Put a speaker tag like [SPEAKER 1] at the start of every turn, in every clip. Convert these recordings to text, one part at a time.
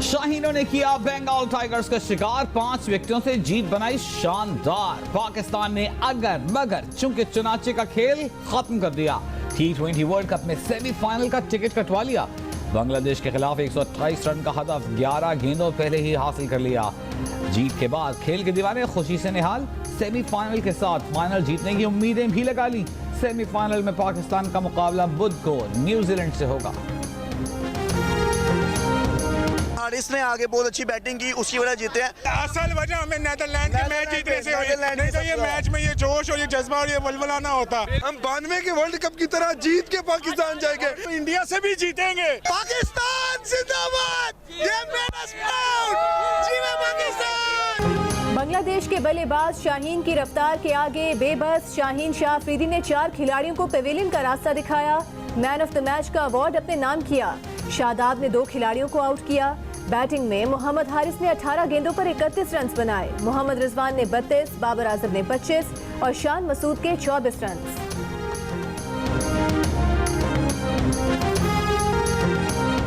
[SPEAKER 1] शाहीनों ने किया बंगाल टाइगर्स का शिकार, 5 विकेटों से जीत बनाई शानदार। पाकिस्तान ने अगर मगर चूंकि चुनाचे का खेल खत्म कर दिया। T20 वर्ल्ड कप में सेमीफाइनल का टिकट कटवा लिया। बांग्लादेश के खिलाफ 128 रन का हदफ 11 गेंदों पहले ही हासिल कर लिया। जीत के बाद खेल के दीवाने खुशी से निहाल। सेमीफाइनल के साथ फाइनल जीतने की उम्मीदें भी लगा ली। सेमीफाइनल में पाकिस्तान का मुकाबला बुध को न्यूजीलैंड से होगा।
[SPEAKER 2] हारिस ने आगे बहुत अच्छी बैटिंग की, उसकी वजह जीते हैं।
[SPEAKER 3] असल वजह हमें नीदरलैंड के मैच जीतने से हुई, नहीं तो ये मैच में ये जोश और ये जज्बा और ये वलवला ना होता।
[SPEAKER 4] हम 92 के वर्ल्ड कप की तरह जीत के पाकिस्तान जाएंगे,
[SPEAKER 3] तो इंडिया से भी जीतेंगे।
[SPEAKER 2] पाकिस्तान जिंदाबाद, ये मेरा प्राउड, जीवे पाकिस्तान।
[SPEAKER 5] बांग्लादेश के बल्लेबाज शाहीन की रफ्तार के आगे बेबस शाहीन शाह अफरीदी ने 4 खिलाड़ियों को पवेलियन का रास्ता दिखाया। मैन ऑफ द मैच का अवार्ड अपने नाम किया। शादाब ने 2 खिलाड़ियों को आउट किया। बैटिंग में मोहम्मद हारिस ने 18 गेंदों पर 31 रन बनाए। मोहम्मद रिजवान ने 32, बाबर आजम ने 25 और शान मसूद के 24 रन।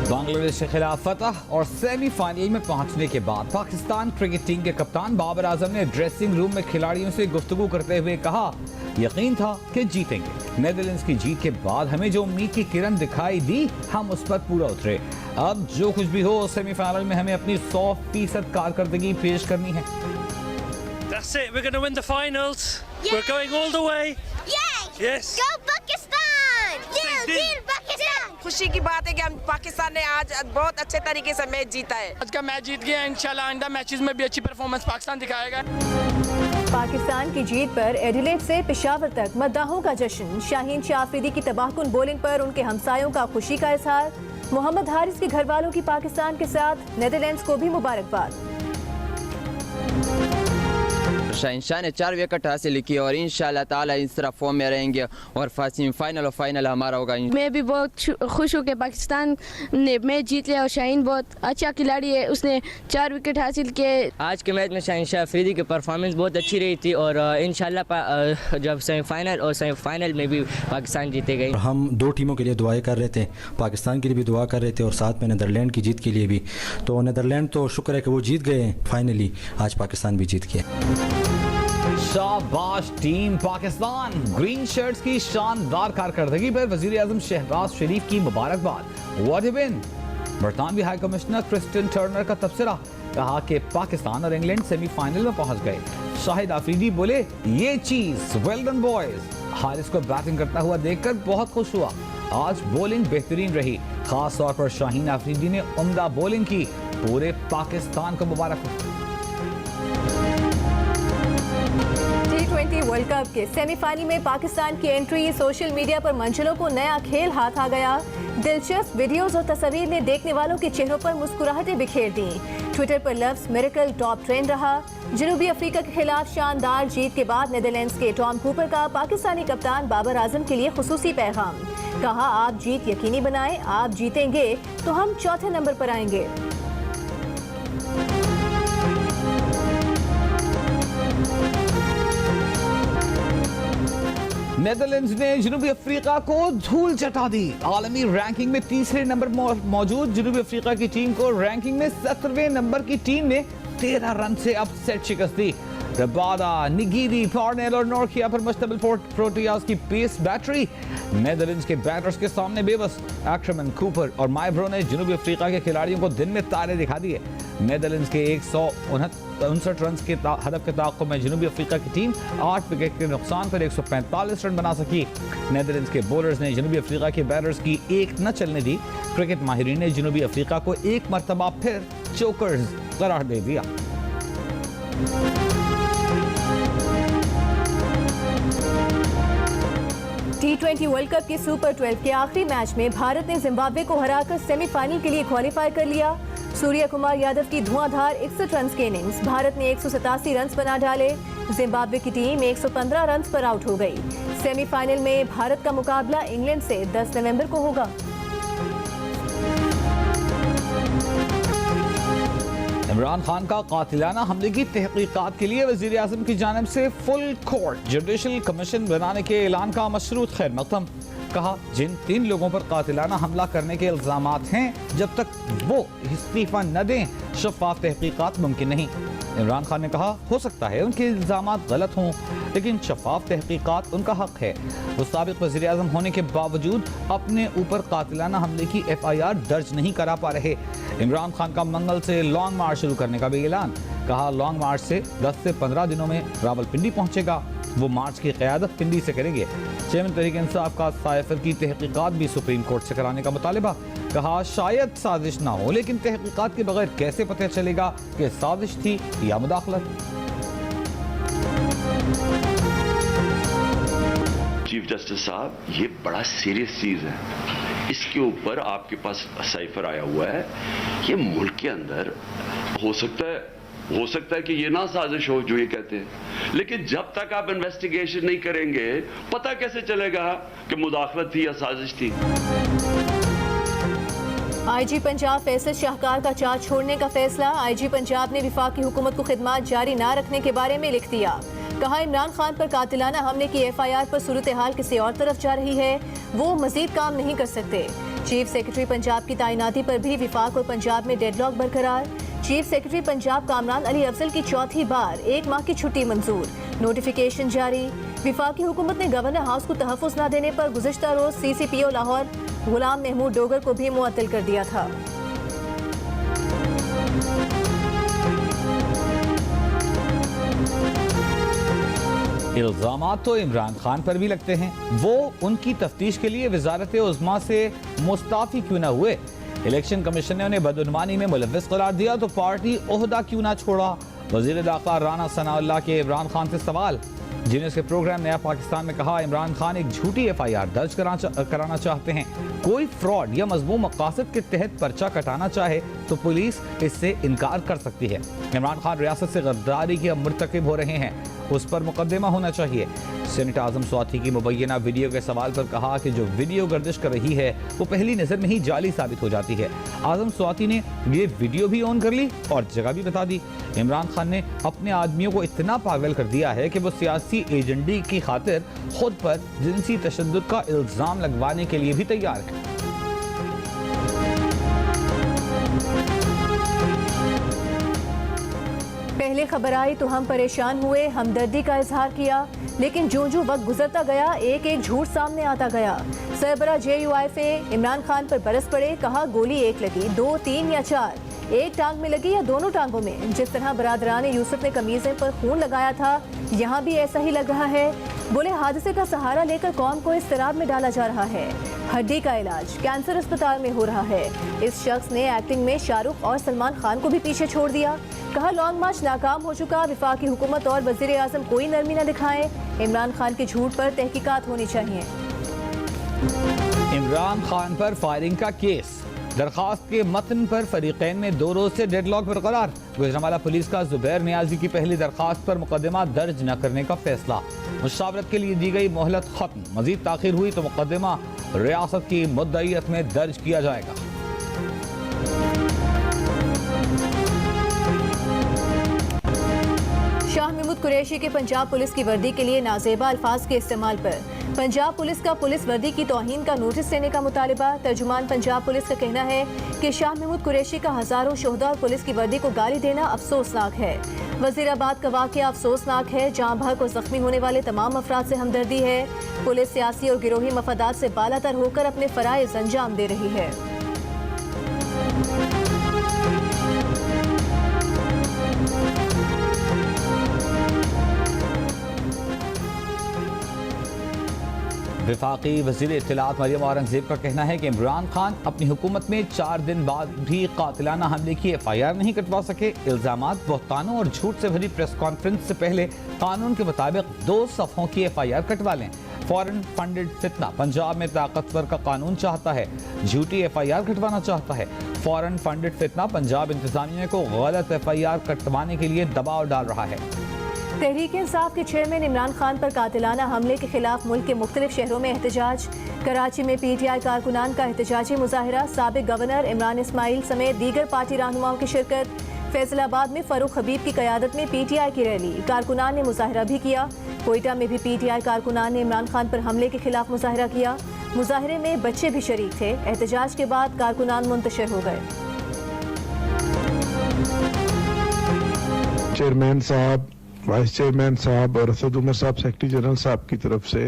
[SPEAKER 1] बांग्लादेश के खिलाफ फतह और सेमीफाइनल में पहुंचने के बाद पाकिस्तान क्रिकेट टीम के कप्तान बाबर आजम ने ड्रेसिंग रूम में खिलाड़ियों से गुफ्तगू करते हुए कहा, यकीन था कि जीतेंगे। नेदरलैंड्स की जीत के बाद हमें जो उम्मीद की किरण दिखाई दी, हम उस पर पूरा उतरे। अब जो कुछ भी हो, सेमीफाइनल में हमें अपनी 100% कारकर्दगी पेश करनी है।
[SPEAKER 6] That's it. We're going to win the finals. Yeah. We're going all the way.
[SPEAKER 7] Yay!
[SPEAKER 6] Yes.
[SPEAKER 7] Go Pakistan! Dil Pakistan!
[SPEAKER 8] खुशी की बात है कि हम पाकिस्तान ने आज बहुत अच्छे तरीके से मैच जीता है।
[SPEAKER 9] आज का मैच जीत गया, इंशाल्लाह आइंदा मैचेस में भी अच्छी परफॉर्मेंस पाकिस्तान दिखाएगा।
[SPEAKER 5] पाकिस्तान की जीत पर एडिलेड से पेशावर तक मद्दाहों का जश्न। शाहीन शाह अफरीदी की तबाहकुन बॉलिंग पर उनके हमसायों का खुशी का इजहार। मोहम्मद हारिस के घर वालों की पाकिस्तान के साथ नेदरलैंड्स को भी मुबारकबाद।
[SPEAKER 10] शाहीन शाह ने 4 विकेट हासिल की और इंशाल्लाह ताला इस तरह फॉर्म में रहेंगे और सेमीफाइनल और फाइनल हमारा होगा।
[SPEAKER 11] मैं भी बहुत खुश हूँ कि पाकिस्तान ने मैच जीत लिया और शाहीन बहुत अच्छा खिलाड़ी है, उसने 4 विकेट हासिल किए।
[SPEAKER 12] आज के मैच में शाहीन शाह अफरीदी की परफॉर्मेंस बहुत अच्छी रही थी और इंशाल्लाह जब सेमीफाइनल और सेमीफाइनल में भी पाकिस्तान जीतेगा।
[SPEAKER 13] हम 2 टीमों के लिए दुआएं कर रहे थे, पाकिस्तान के लिए भी दुआ कर रहे थे और साथ में नीदरलैंड की जीत के लिए भी। तो नीदरलैंड तो शुक्र है कि वो जीत गए फाइनली, आज पाकिस्तान भी जीत गया।
[SPEAKER 1] शाबाश टीम पाकिस्तान। ग्रीन शर्ट्स की शानदार कारकर्दगी पर वजीर आजम शहबाज शरीफ की मुबारकबाद। What a win. बरतानवी हाई कमिश्नर क्रिस्टियन टर्नर का तबसरा, कहा कि पाकिस्तान और इंग्लैंड सेमीफाइनल में पहुंच गए। शाहिद आफरीदी बोले, ये चीज वेल डन बॉयज। हारिस को बैटिंग करता हुआ देखकर बहुत खुश हुआ। आज बॉलिंग बेहतरीन रही, खास तौर पर शाहीन आफरीदी ने उम्दा बॉलिंग की। पूरे पाकिस्तान को मुबारक हो।
[SPEAKER 5] T20 वर्ल्ड कप के सेमीफाइनल में पाकिस्तान की एंट्री, सोशल मीडिया पर मंजिलों को नया खेल हाथ आ गया। दिलचस्प वीडियोस और तस्वीर ने देखने वालों के चेहरों पर मुस्कुराहटें बिखेर दी। ट्विटर पर लफ्ज मिरेकल टॉप ट्रेंड रहा। जनूबी अफ्रीका के खिलाफ शानदार जीत के बाद नेदरलैंड्स के टॉम कूपर का पाकिस्तानी कप्तान बाबर आजम के लिए खुसूसी पैगाम। कहा, आप जीत यकीनी बनाएं, आप जीतेंगे तो हम चौथे नंबर पर आएंगे।
[SPEAKER 1] नेदरलैंड्स ने जनूबी अफ्रीका को धूल चटा दी। आलमी रैंकिंग में 3रे नंबर मौजूद जनूबी अफ्रीका की टीम को रैंकिंग में 17वें नंबर की टीम ने 13 रन से अपसेट शिकस्त दी। रबादा, निगीरी, पार्नेल और नोर्किया पर मुश्तमिल प्रोटियाज की पेस बैटरी नेदरलैंड्स के बैटर्स के सामने बेबस। एक्टरमैन, कूपर और माइब्रो ने जनूबी अफ्रीका के खिलाड़ियों को दिन में तारे दिखा दिए। नेदरलैंड्स के 159 रन के हदफ के ताक़ुब में जनूबी अफ्रीका की टीम 8 विकेट के नुकसान पर 145 रन बना सकी। नेदरलैंड्स के बॉलर्स ने जनूबी अफ्रीका के बैटर्स की एक न चलने दी। क्रिकेट माहिरीन ने जनूबी अफ्रीका को एक मरतबा फिर चोकर्स करार दे दिया।
[SPEAKER 5] T20 वर्ल्ड कप के सुपर 12 के आखिरी मैच में भारत ने जिम्बाब्वे को हराकर सेमीफाइनल के लिए क्वालिफाई कर लिया। सूर्य कुमार यादव की धुआंधार 61 रन के इनिंग्स, भारत ने 187 रन बना डाले। जिम्बाब्वे की टीम 115 रन पर आउट हो गई। सेमीफाइनल में भारत का मुकाबला इंग्लैंड से 10 नवंबर को होगा।
[SPEAKER 1] इमरान खान का कातिलाना हमले की तहकीकात के लिए वजीर आजम की जानिब से फुल कोर्ट जुडिशल कमीशन बनाने के ऐलान का मशरूत खैर मकदम। कहा, जिन 3 लोगों पर कातिलाना हमला करने के इल्जामात हैं, जब तक वो इस्तीफा न दें शफाफ तहकीकात मुमकिन नहीं। इमरान खान ने कहा, हो सकता है उनके इल्जामात गलत हों, लेकिन शफाफ तहकीकात उनका हक है। वो साबिक वज़ीर आज़म होने के बावजूद अपने ऊपर कातिलाना हमले की FIR दर्ज नहीं करा पा रहे। इमरान खान का मंगल से लॉन्ग मार्च शुरू करने का भी ऐलान। कहा, लॉन्ग मार्च से 10 से 15 दिनों में रावलपिंडी पहुंचेगा। वो मार्च की क़यादत पिंडी से करेंगे। चेयरमैन तहरीक इंसाफ का साइफर की तहकीकात भी सुप्रीम कोर्ट से कराने का मुतालिबा। कहा, शायद साजिश ना हो, लेकिन तहकीकात के बगैर कैसे पता चलेगा कि साजिश थी या मुदाखलत।
[SPEAKER 14] चीफ जस्टिस साहब, ये बड़ा सीरियस चीज है। इसके ऊपर आपके पास साइफर आया हुआ है। ये मुल्क के अंदर हो सकता है कि ये ना साजिश हो जो ये कहते हैं, लेकिन जब तक आप इन्वेस्टिगेशन नहीं करेंगे पता कैसे चलेगा कि मुदाखलत थी या साजिश थी।
[SPEAKER 5] IG पंजाब फैसल शाहकार का चार्ज छोड़ने का फैसला। IG पंजाब ने विफाकी हुकूमत को खिदमात जारी न रखने के बारे में लिख दिया। कहा, इमरान खान पर कातिलाना हमले की FIR पर सूरत हाल किसी और तरफ जा रही है, वो मजीद काम नहीं कर सकते। चीफ सेक्रेटरी पंजाब की तैनाती पर भी विफाक और पंजाब में डेडलॉक बरकरार। चीफ सेक्रेटरी पंजाब कामरान अली अफजल की चौथी बार 1 माह की छुट्टी मंजूर, नोटिफिकेशन जारी। विफाकी हुकूमत ने गवर्नर हाउस को तहफ़्फ़ुज़ न देने पर गुज़िश्ता रोज CCPO लाहौर गुलाम महमूद डोगर को भी मुअत्तल कर दिया था।
[SPEAKER 1] इल्जामात तो इमरान खान पर भी लगते हैं। वो उनकी तफ्तीश के लिए वजारत उज़्मा से मुस्ताफ़ी क्यों न हुए? इलेक्शन कमीशन ने उन्हें बदउनवानी में मुलव्विस करार दिया तो पार्टी ओहदा क्यों ना छोड़ा? वज़ीर दाखिला राना सनाउल्लाह के इमरान खान से सवाल। जीनियस के प्रोग्राम नया पाकिस्तान में कहा, इमरान खान एक झूठी FIR दर्ज कराना चाहते हैं। कोई फ्रॉड या मज़मूम मकासद के तहत पर्चा कटाना चाहे तो पुलिस इससे इनकार कर सकती है। इमरान खान रियासत से गद्दारी के मुर्तकिब हो रहे हैं, उस पर मुकदमा होना चाहिए। सेनेटर आज़म स्वाति की मुबैना वीडियो के सवाल पर कहा कि जो वीडियो गर्दिश कर रही है वो पहली नज़र में ही जाली साबित हो जाती है। आज़म स्वाति ने ये वीडियो भी ऑन कर ली और जगह भी बता दी। इमरान खान ने अपने आदमियों को इतना पागल कर दिया है कि वो सियासी एजेंडे की खातिर खुद पर जिनसी तशद्दुद का इल्ज़ाम लगवाने के लिए भी तैयार है।
[SPEAKER 5] पहले खबर आई तो हम परेशान हुए, हमदर्दी का इजहार किया, लेकिन जो वक्त गुजरता गया एक एक झूठ सामने आता गया। सरबरा JUIFA इमरान खान पर बरस पड़े। कहा, गोली एक लगी, 2, 3 या 4, एक टांग में लगी या दोनों टांगों में? जिस तरह बरादरान यूसुफ ने कमीज़ें पर खून लगाया था, यहाँ भी ऐसा ही लग रहा है। बोले, हादसे का सहारा लेकर कौम को इस शराब में डाला जा रहा है। हड्डी का इलाज कैंसर अस्पताल में हो रहा है। इस शख्स ने एक्टिंग में शाहरुख और सलमान खान को भी पीछे छोड़ दिया। कहा, लॉन्ग मार्च नाकाम हो चुका, विफाकी हुकूमत और वज़ीर आज़म कोई नरमी न दिखाएं। इमरान खान के झूठ पर तहकीकात होनी चाहिए।
[SPEAKER 1] इमरान खान पर फायरिंग का केस, दरखास्त के मतन पर फरीकैन में 2 रोज से डेडलॉक बरकरार। गुजरांवाला पुलिस का जुबैर नियाजी की पहली दरखास्त पर मुकदमा दर्ज न करने का फैसला। मुशावरत के लिए दी गई मोहलत खत्म, मजीद ताखिर हुई तो मुकदमा रियासत की मुद्दईयत में दर्ज किया जाएगा।
[SPEAKER 5] शाह महमूद कुरैशी के पंजाब पुलिस की वर्दी के लिए नाजेबा अल्फाज के इस्तेमाल पर पंजाब पुलिस का पुलिस वर्दी की तौहीन का नोटिस देने का मुतालिबा। तर्जुमान पंजाब पुलिस का कहना है कि शाह महमूद कुरैशी का हजारों शोहदा और पुलिस की वर्दी को गाली देना अफसोसनाक है। वजीराबाद का वाक़या अफसोसनाक है, जहाँ भग और जख्मी होने वाले तमाम अफराद से हमदर्दी है। पुलिस सियासी और गिरोही मफादात से बालातर होकर अपने फ़राइज़ अंजाम दे रही है।
[SPEAKER 1] वफाकी वज़ीर इत्तलात मरियम औरंगज़ेब का कहना है कि इमरान खान अपनी हुकूमत में 4 दिन बाद भी कातिलाना हमले की FIR नहीं कटवा सके। इल्ज़ामात, बहतानों और झूठ से भरी प्रेस कॉन्फ्रेंस से पहले कानून के मुताबिक 2 सफ़ों की FIR कटवा लें। फॉरेन फंडेड फितना, पंजाब में ताकतवर का कानून चाहता है, झूठी FIR कटवाना चाहता है। फॉरेन फंडेड फितना पंजाब इंतजामिया को गलत FIR कटवाने के लिए दबाव डाल रहा है।
[SPEAKER 5] तहरीक इंसाफ के चेयरमैन इमरान खान पर कातिलाना हमले के खिलाफ मुल्क के मुख्तलिफ शहरों में एहतजाज। कराची में PTI कारकुनान का एहतजाजी मुजाहिरा, साबिक गवर्नर इमरान इस्माइल समेत दीगर पार्टी रहनुमाओं की शिरकत। फैसलाबाद में फरूख हबीब की क़यादत में PTI की रैली, कारकुनान ने मुजाहिरा भी किया। कोयटा में भी PTI कारकुनान ने इमरान खान पर हमले के खिलाफ मुजाहिरा किया। मुजाहरे में बच्चे भी शरीक थे। एहतजाज के बाद कारकुनान मुंतशिर हो गए।
[SPEAKER 4] चेयरमैन साहब, वाइस चेयरमैन साहब और असद उमर साहब सेक्रेटरी जनरल साहब की तरफ से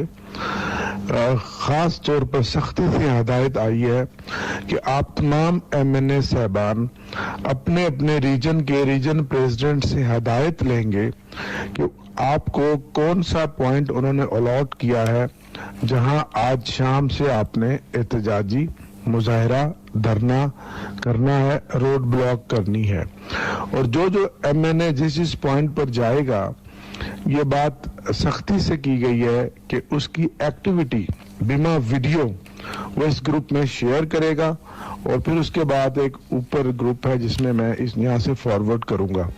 [SPEAKER 4] खास तौर पर सख्ती से हदायत आई है कि आप तमाम MNA साहबान अपने अपने रीजन के रीजन प्रेसिडेंट से हदायत लेंगे कि आपको कौन सा पॉइंट उन्होंने अलॉट किया है जहां आज शाम से आपने एहतजाजी मुजाहरा धरना करना है, रोड ब्लॉक करनी है। और जो MNA जिस पॉइंट पर जाएगा, ये बात सख्ती से की गई है कि उसकी एक्टिविटी बिना वीडियो वो इस ग्रुप में शेयर करेगा और फिर उसके बाद एक ऊपर ग्रुप है जिसमें मैं यहाँ से फॉरवर्ड करूंगा।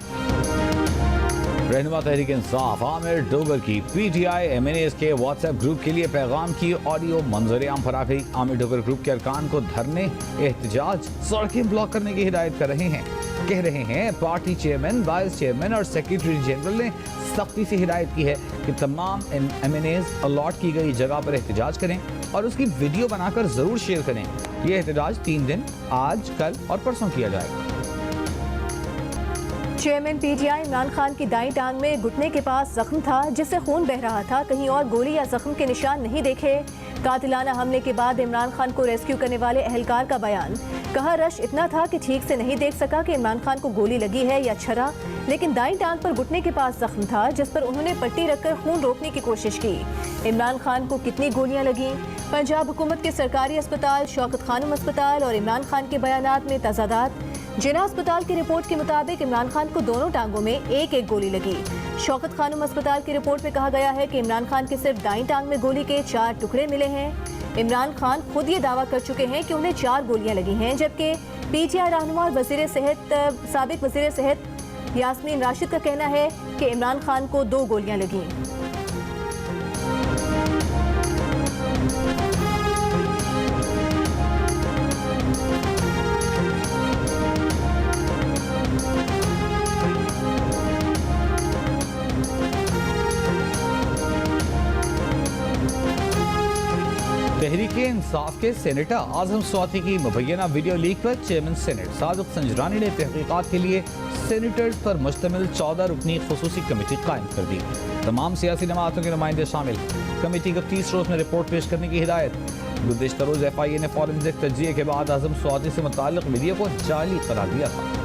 [SPEAKER 1] रहनुमा तहरीक इंसाफ आमिर डोगर की PTI MNAs के व्हाट्सएप ग्रुप के लिए पैगाम की ऑडियो मंजर-ए-आम पर आ गई। आमिर डोगर ग्रुप के अरकान को धरने, एहतजाज, सड़कें ब्लॉक करने की हिदायत कर रहे हैं। कह रहे हैं पार्टी चेयरमैन, वाइस चेयरमैन और सेक्रेटरी जनरल ने सख्ती से हिदायत की है कि तमाम MNAs अलॉट की गई जगह पर एहतजाज करें और उसकी वीडियो बनाकर जरूर शेयर करें। ये एहतजाज 3 दिन आज, कल और परसों किया जाएगा।
[SPEAKER 5] चेयरमैन PTI इमरान खान की दाईं टांग में घुटने के पास जख्म था जिससे खून बह रहा था। कहीं और गोली या जख्म के निशान नहीं देखे। कातिलाना हमले के बाद इमरान खान को रेस्क्यू करने वाले एहलकार का बयान। कहा रश इतना था कि ठीक से नहीं देख सका कि इमरान खान को गोली लगी है या छर्रा, लेकिन दाईं टांग पर घुटने के पास जख्म था जिस पर उन्होंने पट्टी रखकर खून रोकने की कोशिश की। इमरान खान को कितनी गोलियां लगीं? पंजाब हुकूमत के सरकारी अस्पताल, शौकत खानम अस्पताल और इमरान खान के बयानात में तजादात। जिना अस्पताल की रिपोर्ट के मुताबिक इमरान खान को दोनों टांगों में एक गोली लगी। शौकत खानम अस्पताल की रिपोर्ट में कहा गया है कि इमरान खान के सिर्फ दाईं टांग में गोली के 4 टुकड़े मिले हैं। इमरान खान खुद ये दावा कर चुके हैं कि उन्हें 4 गोलियां लगी हैं, जबकि PTI रहनुमा और साबिक वजीर सेहत यास्मीन राशिद का कहना है कि इमरान खान को 2 गोलियां लगी।
[SPEAKER 1] तहरीक इंसाफ के सेनेटर आजम स्वाति की मुबैना वीडियो लीक पर चेयरमैन सेनेट सादिक संजरानी ने तहकीकात के लिए सेनेटर्स पर मुश्तमिल 14 रुकनी खुसूसी कमेटी कायम कर दी। तमाम सियासी जमातों के नुमाइंदे शामिल। कमेटी को 30 रोज में रिपोर्ट पेश करने की हिदायत। गुज़िश्ता रोज FIA ने फॉरेंसिक तज्जिये के बाद आजम स्वाति से मुताल्लिक वीडियो को जाली करार दिया था।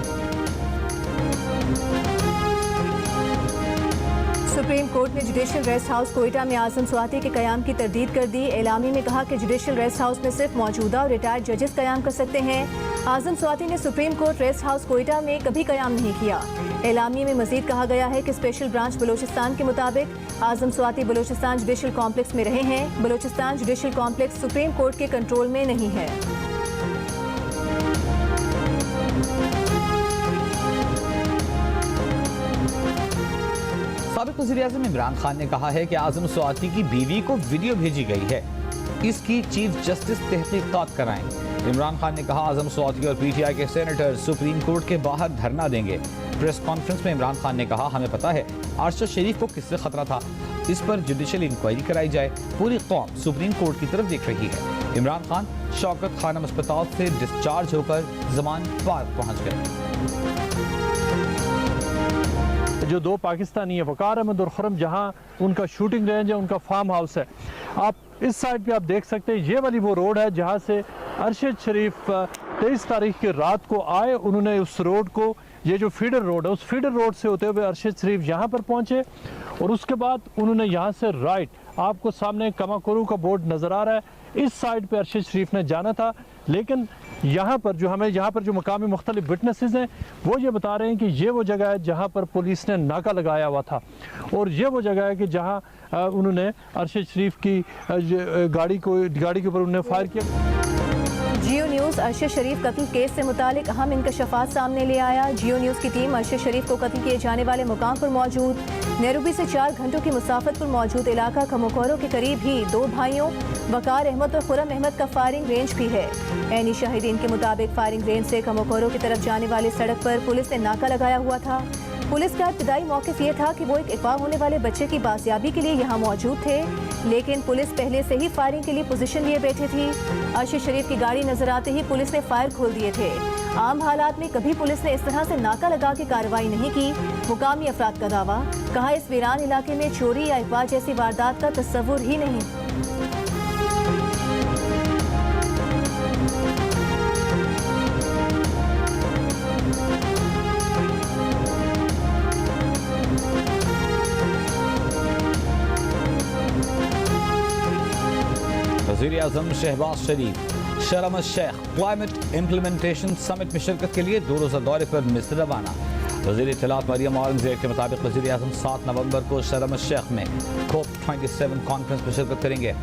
[SPEAKER 5] सुप्रीम कोर्ट ने जुडिशल रेस्ट हाउस कोयटा में आजम स्वाति के कयाम की तरदीद कर दी। एलामी में कहा कि जुडिशल रेस्ट हाउस में सिर्फ मौजूदा और रिटायर्ड जजेस कयाम कर सकते हैं। आजम स्वाति ने supreme court rest house Quetta में कभी कयाम नहीं किया। एलामी में मजीद कहा गया है कि स्पेशल ब्रांच बलोचिस्तान के मुताबिक आजम स्वाति बलोचिस्तान जुडिशल कॉम्प्लेक्स में रहे हैं। Balochistan judicial complex supreme court के कंट्रोल में नहीं है।
[SPEAKER 1] साबिक वज़ीर-ए-आज़म इमरान खान ने कहा है कि आजम स्वाति की बीवी को वीडियो भेजी गई है, इसकी चीफ जस्टिस तहकीकात कराएं। इमरान खान ने कहा आजम स्वाति और PTI के सेनेटर सुप्रीम कोर्ट के बाहर धरना देंगे। प्रेस कॉन्फ्रेंस में इमरान खान ने कहा हमें पता है अरशद शरीफ को किससे खतरा था, इस पर जुडिशल इंक्वायरी कराई जाए। पूरी कौम सुप्रीम कोर्ट की तरफ देख रही है। इमरान खान शौकत खानम अस्पताल से डिस्चार्ज होकर जमान पार्क पहुँच गए।
[SPEAKER 15] जो 2 पाकिस्तानी है, वकार अहमद और खुरम, जहाँ उनका शूटिंग रेंज है, उनका फार्म हाउस है। आप इस साइड पे आप देख सकते हैं, ये वाली वो रोड है जहाँ से अरशद शरीफ 23 तारीख की रात को आए। उन्होंने उस रोड को, ये जो फीडर रोड है, उस फीडर रोड से होते हुए अरशद शरीफ यहाँ पर पहुँचे और उसके बाद उन्होंने यहाँ से राइट, आपको सामने कमाकुरू का बोर्ड नज़र आ रहा है, इस साइड पे अरशद शरीफ ने जाना था। लेकिन यहाँ पर जो मकामी मुख्तलिफ विटनेसेस हैं वो ये बता रहे हैं कि ये वो जगह है जहाँ पर पुलिस ने नाका लगाया हुआ था और ये वो जगह है कि जहाँ उन्होंने अरशद शरीफ की गाड़ी के ऊपर उन्होंने फायर किया।
[SPEAKER 5] जियो न्यूज़ अरशद शरीफ कत्ल केस से मुतालिक अहम इंकशाफात सामने ले आया। जियो न्यूज़ की टीम अरशद शरीफ को कत्ल किए जाने वाले मुकाम पर मौजूद, नैरोबी से 4 घंटों की मुसाफत पर मौजूद इलाका खमोकोरो के करीब ही 2 भाइयों वकार अहमद और खुरम अहमद का फायरिंग रेंज भी है। ऐनी शाहिदीन के मुताबिक फायरिंग रेंज से खमोकोरो की तरफ जाने वाली सड़क पर पुलिस ने नाका लगाया हुआ था। पुलिस का इब्तिदाई मौक़िफ़ ये था कि वो एक अगवा होने वाले बच्चे की बाजियाबी के लिए यहाँ मौजूद थे। लेकिन पुलिस पहले से ही फायरिंग के लिए पोजीशन लिए बैठी थी। अरशद शरीफ की गाड़ी नजर आते ही पुलिस ने फायर खोल दिए थे। आम हालात में कभी पुलिस ने इस तरह से नाका लगा के कार्रवाई नहीं की, मुकामी अफराद का दावा। कहा इस वीरान इलाके में चोरी या अगवा जैसी वारदात का तस्वुर ही नहीं।
[SPEAKER 1] वज़ीर-ए-आज़म शहबाज शरीफ शर्म शेख क्लाइमेट इम्प्लीमेंटेशन समिट में शिरकत के लिए 2 रोज़ा दौरे पर मिस्र रवाना। वज़ीर इत्तलात मरियम औरंगज़ेब के मुताबिक वज़ीर-ए-आज़म 7 नवंबर को शर्म शेख में COP27 कॉन्फ्रेंस में शिरकत करेंगे।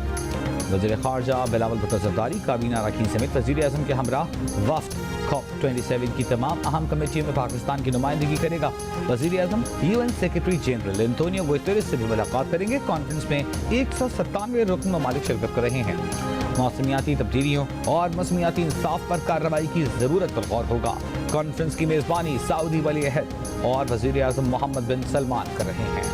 [SPEAKER 1] वज़ीर ख़ारजा बिलावल भुट्टो ज़रदारी, काबीना अरकान समेत वज़ीर-ए-आज़म के हमरा वफ़द COP27 की तमाम अहम कमेटियों में पाकिस्तान की नुमाइंदगी करेगा। वज़ीर-ए-आज़म UN secretary general Antonio Guterres से भी मुलाकात करेंगे। कॉन्फ्रेंस में 197 रुकन ममालिक शिरकत कर रहे हैं। मौसमियाती तब्दीलियों और मौसमियाती इंसाफ पर कार्रवाई की ज़रूरत पर गौर होगा। कॉन्फ्रेंस की मेज़बानी सऊदी वली अहद और वज़ीर-ए-आज़म मोहम्मद बिन सलमान कर रहे हैं।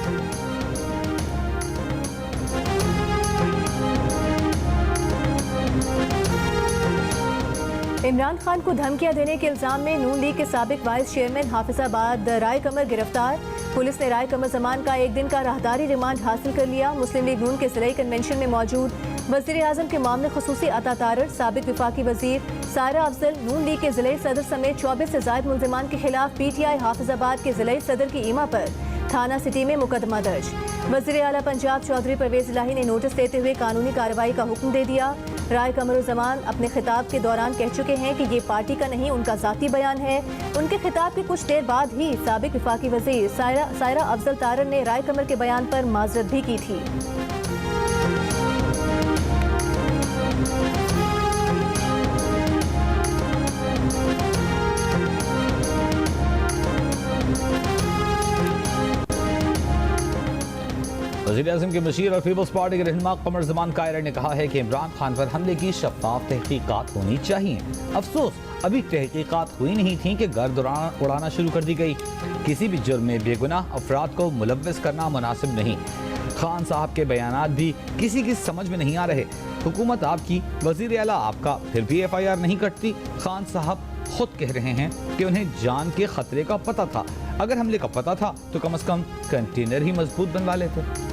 [SPEAKER 5] इमरान खान को धमकियां देने के इल्जाम में नून लीग के साबिक वाइस चेयरमैन हाफिजाबाद राय कमर गिरफ्तार। पुलिस ने राय कमर जमान का 1 दिन का राहदारी रिमांड हासिल कर लिया। मुस्लिम लीग नून के ज़िले कन्वेंशन में मौजूद वज़ीर आज़म के मामले खुसूसी अता तारड़, साबिक विफाकी वज़ीर सायरा अफजल, नून लीग के ज़िले सदर समेत 24 से ज़ायद मुल्ज़िमान के खिलाफ PTI हाफिजाबाद के ज़िले सदर की ईमा पर थाना सिटी में मुकदमा दर्ज। वज़ीर आला पंजाब चौधरी परवेज़ इलाही ने नोटिस देते हुए कानूनी कार्रवाई का हुक्म दे दिया। राय कमरुज़्ज़मान अपने खिताब के दौरान कह चुके हैं कि ये पार्टी का नहीं, उनका ज़ाती बयान है। उनके खिताब के कुछ देर बाद ही साबिक विफाकी वज़ीर सायरा अफजल तारड़ ने राय कमर के बयान पर माजरत भी की थी।
[SPEAKER 1] वज़ीर-ए-आज़म के मशीर और पीपल्स पार्टी के रहनुमा कमर ज़मान कायरर ने कहा है कि इमरान खान पर हमले की शफ़ाफ तहकीकात होनी चाहिए। अफसोस अभी तहकीकात हुई नहीं थी कि गर्द उड़ाना शुरू कर दी गई। किसी भी जुर्म में बेगुनाह अफराद को मुलव्वस करना मुनासिब नहीं। खान साहब के बयानात भी किसी की समझ में नहीं आ रहे। हुकूमत आपकी, वज़ीर आला आपका, फिर भी FIR नहीं कटती। खान साहब खुद कह रहे हैं कि उन्हें जान के खतरे का पता था। अगर हमले का पता था तो कम से कम कंटेनर ही मजबूत बनवा लेते।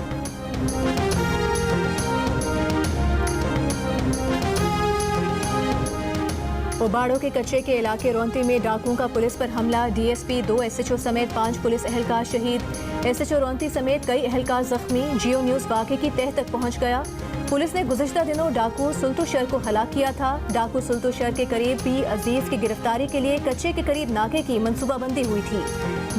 [SPEAKER 5] उबाड़ो के कच्चे के इलाके रोंती में डाकुओं का पुलिस पर हमला। DSP, 2 SHO समेत 5 पुलिस एहलकार शहीद। SHO रोंती समेत कई एहलकार जख्मी। जियो न्यूज़ वाक़े की तह तक पहुंच गया। पुलिस ने गुज़िश्ता दिनों डाकू सुल्तू शहर को हलाक किया था। डाकू सुल्तू शहर के करीब P अजीज की गिरफ्तारी के लिए कच्चे के करीब नाके की मनसूबाबंदी हुई थी।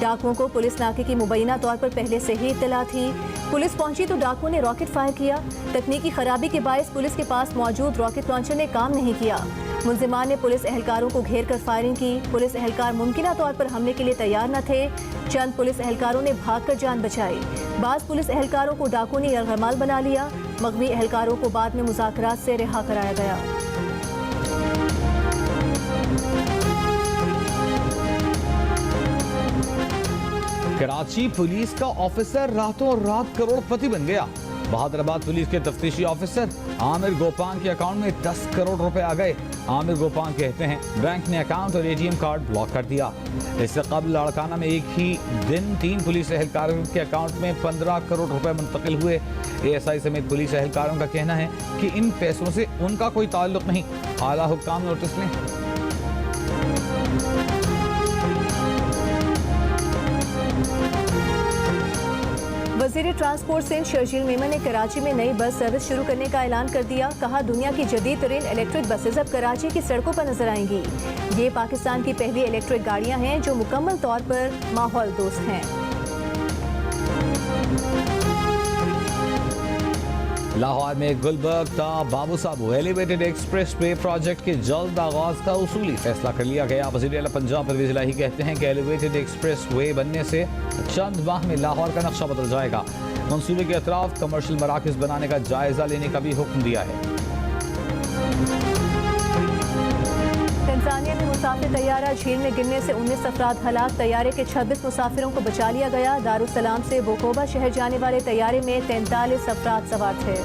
[SPEAKER 5] डाकुओं को पुलिस नाके की मुबैना तौर पर पहले से ही इत्तला थी। पुलिस पहुंची तो डाकुओं ने रॉकेट फायर किया। तकनीकी खराबी के बायस पुलिस के पास मौजूद रॉकेट लॉन्चर ने काम नहीं किया। मुल्जिमान ने पुलिस एहलकारों को घेर कर फायरिंग की। पुलिस एहलकार मुमकिना तौर पर हमले के लिए तैयार न थे। चंद पुलिस एहलकारों ने भागकर जान बचाई। बाज़ पुलिस एहलकारों को डाकुओं ने यरगमाल बना लिया। मगवी एहलकारों को बाद में मुज़ाकरात से रिहा कराया गया।
[SPEAKER 1] कराची पुलिस का ऑफिसर रातों रात करोड़पति बन गया। बहादुराबाद पुलिस के तफ्तीशी ऑफिसर आमिर गोपांग के अकाउंट में 10 करोड़ रुपए आ गए। आमिर गोपांग कहते हैं बैंक ने अकाउंट और ATM कार्ड ब्लॉक कर दिया। इससे कबल लाड़काना में एक ही दिन 3 पुलिस एहलकारों के अकाउंट में 15 करोड़ रुपए मुंतकिल हुए। ASI समेत पुलिस एहलकारों का कहना है कि इन पैसों से उनका कोई ताल्लुक नहीं। आला हुक्काम नोटिस लें।
[SPEAKER 5] वज़ीर ट्रांसपोर्ट सिंध शर्जील मेमन ने कराची में नई बस सर्विस शुरू करने का ऐलान कर दिया। कहा दुनिया की जदीद तरीन इलेक्ट्रिक बसेज अब कराची की सड़कों पर नजर आएंगी। ये पाकिस्तान की पहली इलेक्ट्रिक गाड़ियां हैं जो मुकम्मल तौर पर माहौल दोस्त हैं।
[SPEAKER 1] लाहौर में गुलबर्ग ता बाबू साबू एलिवेटेड एक्सप्रेस वे प्रोजेक्ट के जल्द आगाज का उसूली फैसला कर लिया गया। वज़ीर आला पंजाब परवेज़ इलाही कहते हैं कि एलिवेटेड एक्सप्रेस वे बनने से चंद माह में लाहौर का नक्शा बदल जाएगा। मंसूबे के अतराफ कमर्शियल मराकज़ बनाने का जायजा लेने का भी हुक्म दिया है।
[SPEAKER 5] तंजानिया में मुसाफिर तैयारा झील में गिरने से 19 अफराद हलाक। तैयारे के 26 मुसाफिरों को बचा लिया गया। दारुसलाम से बोकोबा शहर जाने वाले तैयारे में 43 अफराद सवार थे।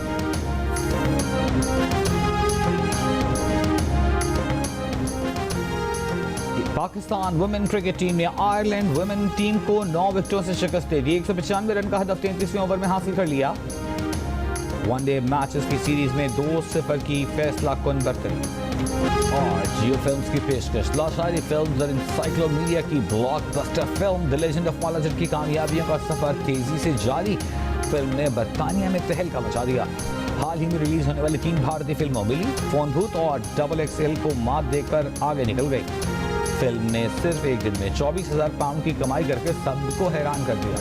[SPEAKER 1] पाकिस्तान वुमेन क्रिकेट टीम ने आयरलैंड वुमेन टीम को 9 विकेटों से शिकस्त दे दी। 195 रन का हदफ 33वें ओवर में हासिल कर लिया। वनडे मैचेस की सीरीज में 2-0 की फैसला कुन बरतरी। और जियो फिल्म्स की पेशकश लाशारी फिल्म्स और इंसाइक्लोमीडिया की blockbuster film the legend of मालाजर की कामयाबियों का सफर तेजी से जारी। फिल्म ने बरतानिया में तहलका मचा दिया। हाल ही में रिलीज होने वाली 3 भारतीय फिल्मों मिली, फोन भूत और XXL को मात देकर आगे निकल गई। फिल्म ने सिर्फ एक दिन में 24,000 पाउंड की कमाई करके सबको हैरान कर दिया।